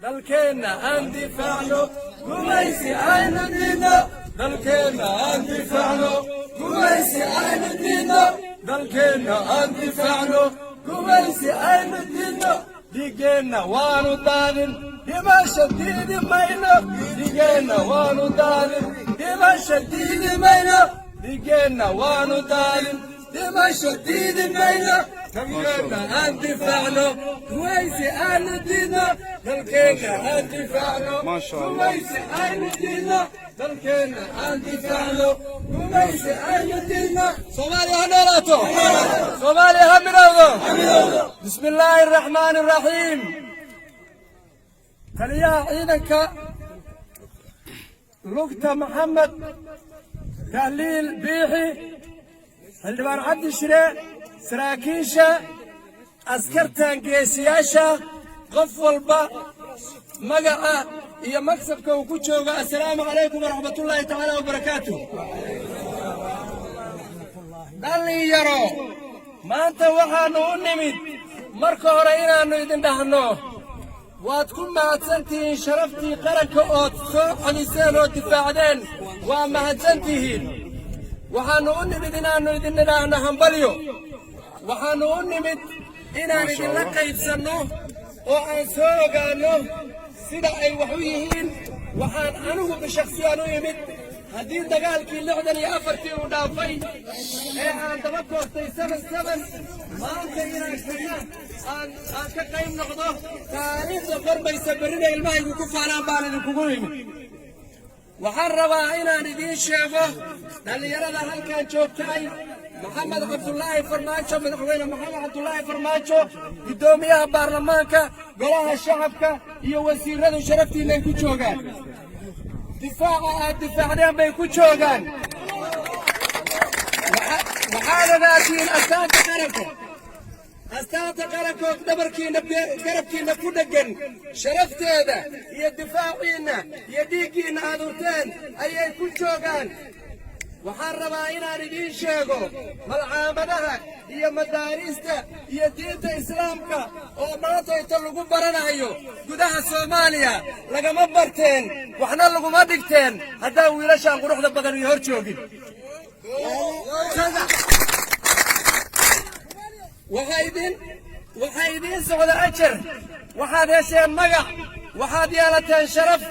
dalkeenna aan difaacno gumaysi aynu diidno dalkeenna aan difaacno gumaysi aynu diidno dalkeenna aan difaacno gumaysi aynu diidno dhiigeenna waanu daadin dhimasha diidi mayno dhiigeenna waanu daadin dhimasha diidi mayno dhiigeenna waanu daadin dhimasha diidi mayno dalkeenna aan difaacno gumaysi aynu diidno dalkeenna aan difaacno gumaysi aynu diidno dalkeenna aan difaacno gumaysi aynu diidno soomaaliya ha noolaato soomaaliya ha midowdo bismi illaahi araxmaani araxiim taliyaha ciidanka lugta maxamed tahliil biixi xildhibaan cabdi shire saraakiisha askartan geesiyaasha qof walba magaca iyo maksabka uu ku joogo assalaamu calaykum waraxmatullaahi tacaala wabarakaatuh dhalinyaro maanta waxaannu u nimid marka hore inaannu idin dhahno waad ku mahadsantihiin sharaftii qaranka ood soo celiseen oo difaacdeen waa mahadsantihiin waxaannu u nimid inaannu idin nidhaahno hambalyo waxaannu u nimid inaan idinla qaybsanno oo aan soo ogaanno sida ay wax u yihiin waxaan anigu bishakhsiyaan u imid haddii dagaalkii 64 uu dhaafay ee aan daba koostay 77 maanta inaan ka qayb noqdo taariikhda qormaysa berrina ilmahaygu ku faanaan baan idinkugu imid waxaan rabaa inaan idiin sheego dhallinyarada halkan joogtay maxamed cabdullaahi farmaajo madaxweyne maxamed cabdullaahi farmaajo guddoomiyaha baarlamaanka golaha shacabka iyo wasiiradu sharaftiinay ku joogaan difaaca aad difaacdeen bay ku joogaan waxaad ogaatiin astaanta qarankood dhabarkiinna garabkiinna ku dheggan sharafteeda iyo difaaciinna iyo dhiiggiinna aad hurteen ayay ku joogaan waxaan rabaa inaan idiin sheego malcaamadaha iyo madaariista iyo diinta islaamka oo maanta inta lagu baranayo gudaha soomaaliya lagama barteen waxna laguma dhigteen haddaan wiilashaan quruxda badan iyo hor joogin waxaa idiin socda ajar waxaad hesheen magac waxaad yeelateen sharaf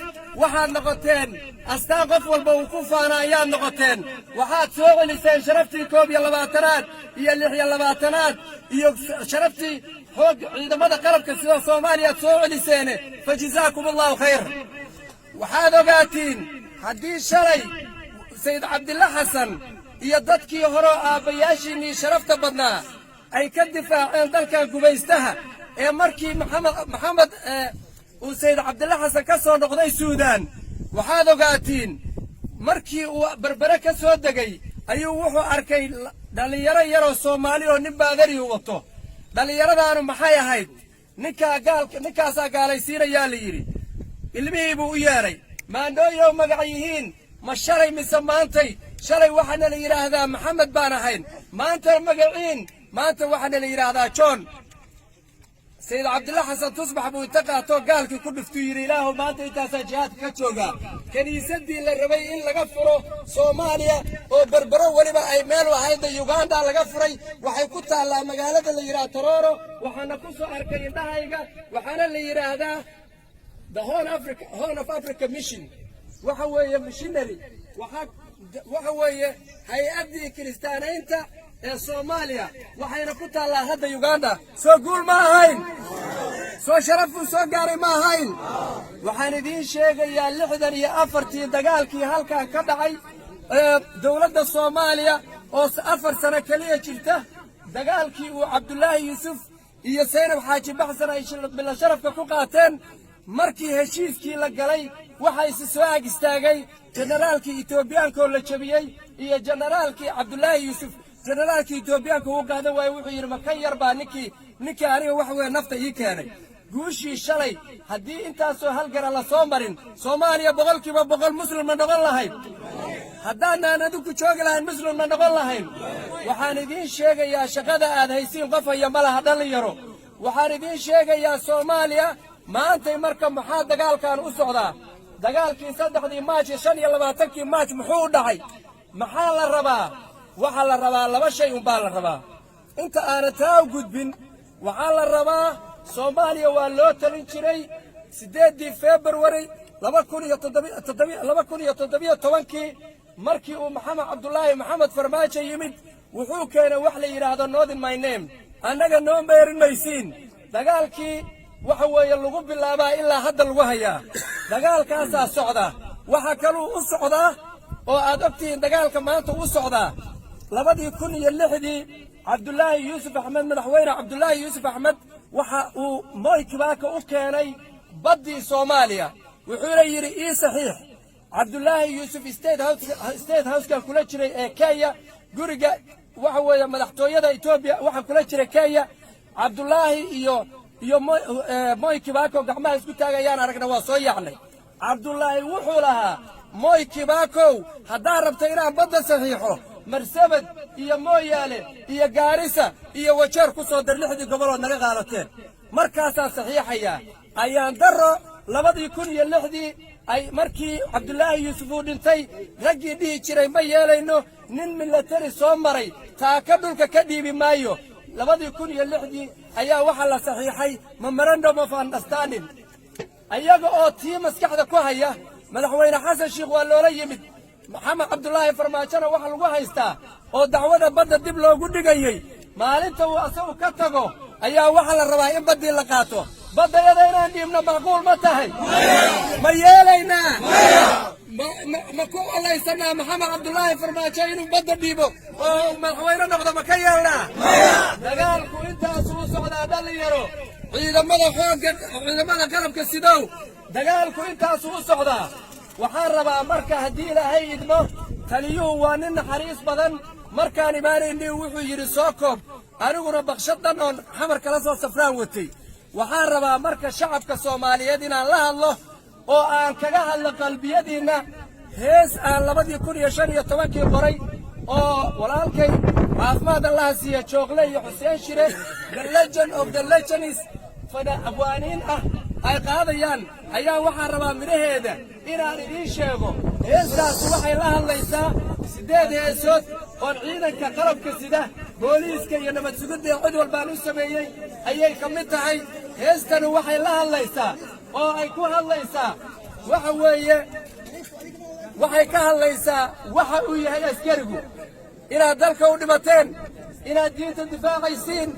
waxaad noqoteen astaan qof walba uu ku faana ayaad noqoteen waxaad soo celiseen sharaftii 21aad iyo 26aad iyo sharaftii xoog ciidamada qalabka sida Soomaaliya soo celiseen fajazaakumullahu khayr waxaad ogaatiin haddii shalay sayid cabdillah xasan iyo dadkii hore aabayaashiinii sharafta badnaa ay ka difaaceen dalka gumaystaha ee markii maxamed uu sayid cabdillah xasan ka soo noqday suudaan waxaad ogaatiin markii uu berbere ka soo degay ayuu wuxuu arkay dhalinyaro yaroo Soomaali oo nin baadari u wato dhalinyaradaanu maxay ahayd ninkaasaa gaalaysiinayaa la yidhi ilmihii buu u yeedhay maandhooyow magac yihiin ma shalay mise maantay shalay waxaana la yidhaahdaa maxamed baan ahayn maanta magaciin maanta waxaana la yidhaahdaa john sayid cabdillah xasan tusbax buu inta qaatoo gaalkii ku dhiftuu yidhi ilaahu maanta intaasaa jihaadka ka joogaa kiniisadii la rabay in laga furo Soomaaliya oo berbero weliba ay meel ahayda Uganda laga furay waxay ku taallaa magaalada la yidhaahdo Tororo waxaana ku soo arkay indhahayga waxaana la yidhaahdaa the Horn of Africa mission waxa weeye missionary waxa weeye hay-addii kiristaanaynta ee Soomaaliya waxayna ku taallaa hadda Uganda soo guul ma ahayn soo sharaf uu soo gaaray ma ahayn waxaan idiin sheegayaa 64 dagaalkii halkan ka dhacay dawladda Soomaaliya oo 4 sano kaliya jirta dagaalkii uu Cabdullaahi Yuusuf iyo Saynab Xaaji Baxsan ay bil sharafka ku qaateen markii heshiiskii la galay waxay soo ag istaagay generaalkii Itoobiyaanka oo la jabiyay iyo generaalkii Cabdullaahi Yuusuf generaalkii Itoobiyaanka uu qaaday way wuxuu yiri ma ka yar baa ninkii aniga wax weyn nafta ii keenay guushii shalay haddii intaasoo halgara la soo marin Soomaaliya 100% muslim ma noqon lahayd haddaan adinku joogi lahayn muslim ma noqon lahayn waxaan idiin sheegayaa shaqada aad haysiin qof iyo malaha dhalinyaro waxaan idiin sheegayaa Soomaaliya maantay marka maxaa dagaalkan u socdaa dagaalkii 3 Maarch 25 Maarch muxuu u dhacay maxaa la rabaa waxa la rabaa laba shay un baa la rabaa inta aan taa gudbin waxa la rabaa Soomaaliya waa loo talin jiray 8 February 2017 markii uu Maxamed Cabdullaahi Maxamed Farmaajo yimid wuxuu keenay wax la yiraahdo Not in my name annaga noo meerinaysiin dagaalkii waxa weeye lagu bilaabaa ilaa hadda lagu hayaa dagaalkaas socda waxa kale uu socdaa oo aad ogtiin dagaalka maanta uu socdaa 2006 Cabdullaahi Yuusuf Axmed madaxweyne Cabdullaahi Yuusuf Axmed waxa uu Moi Kibaki u keenay badii Soomaaliya wuxuu yiri ii saxiix Cabdullaahi Yuusuf State House ka kula jiray ee Kenya guriga waxa weeye madaxtooyada Itoobiya waxa kula jiray Kenya Cabdullaahi iyo Moi Kibaki gacmaha isku taagayaan aragna waa soo yaacnay Cabdullaahi wuxuu lahaa Moi Kibaki hadaa rabta inaan badda saxiixo Marsabad iyo Mooyaale iyo Gaarisa iyo Wajeer ku soo dar 6 gobol naga qaadateen markaas saxiixaya ayaan daro 2006 ay markii Cabdullaahi Yuusuf uu dhintay ragii dhigi jiray ma yeelayno nin military soo maray taa ka dhulka ka dhiibi maayo 2006 ayaa waxa la saxiixay memorandum of understanding ayaga oo tii maskaxda ku haya madaxweyne Xasan Sheekh waa loola yimid Maxamed Cabdullaahi Farmaajo waxa lagu haystaa oo dacwada badda dib loogu dhigayay maalinta uu asagu ka tago ayaa waxa la rabaa in badii la qaato badayada inaan dhiibno macquul ma tahay ma yeelayna ma ku alaysana Maxamed Cabdullaahi Farmaajo inuu badda dhiibo oo madaxweyne noqdo ma ka yeelnaa dagaalku intaas uu socdaa dhalinyaro ciidamada xoogga ciidamada qalabka sidow dagaalku intaas uu socdaa waxaan rabaa marka hadii Ilaahay idmo taliyuhu waa nin naxariis badan markaan imaanaynay wuxuu yiri soo koob aniguna baqshadan oo xamar kala soo safraan watay waxaan rabaa marka shacabka Soomaaliyeed inaan la hadlo oo aan kaga hadlo qalbiyadiina hees aan 2015 qoray oo walaalkay caafimaad Allah siiyo joogle iyo Xuseen Shire the legend of the legends fada abwaaniin ay qaadayaan ayaa waxaan rabaa miraheeda inaan idiin sheego heestaas waxay la hadlaysaa 8 heesood oo ciidanka qalabka sida booliiska iyo nabad sugidda cid walba u sameeyay ayay ka mid tahay heestan waxay la hadlaysaa oo ay ku hadlaysaa waxa weeye waxay ka hadlaysaa waxa uu yahay askarigu inaad dalka u dhimateen inaad diinta difaacaysiin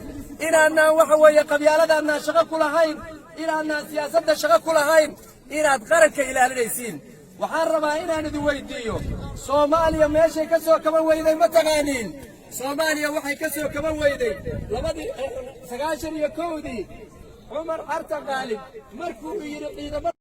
inaadna waxa weeye qabyaaladana shaqo ku lahayn inaadna siyaasadda shaqo ku lahayn inaad qaranka ilaalinaysiin waxaan rabaa inaan idin weydiiyo Soomaaliya meeshay ka soo kaban weyday ma taqaaniin Soomaaliya waxay ka soo kaban weyday 91 Umar Arta Qaalib markuu yiri ciidamada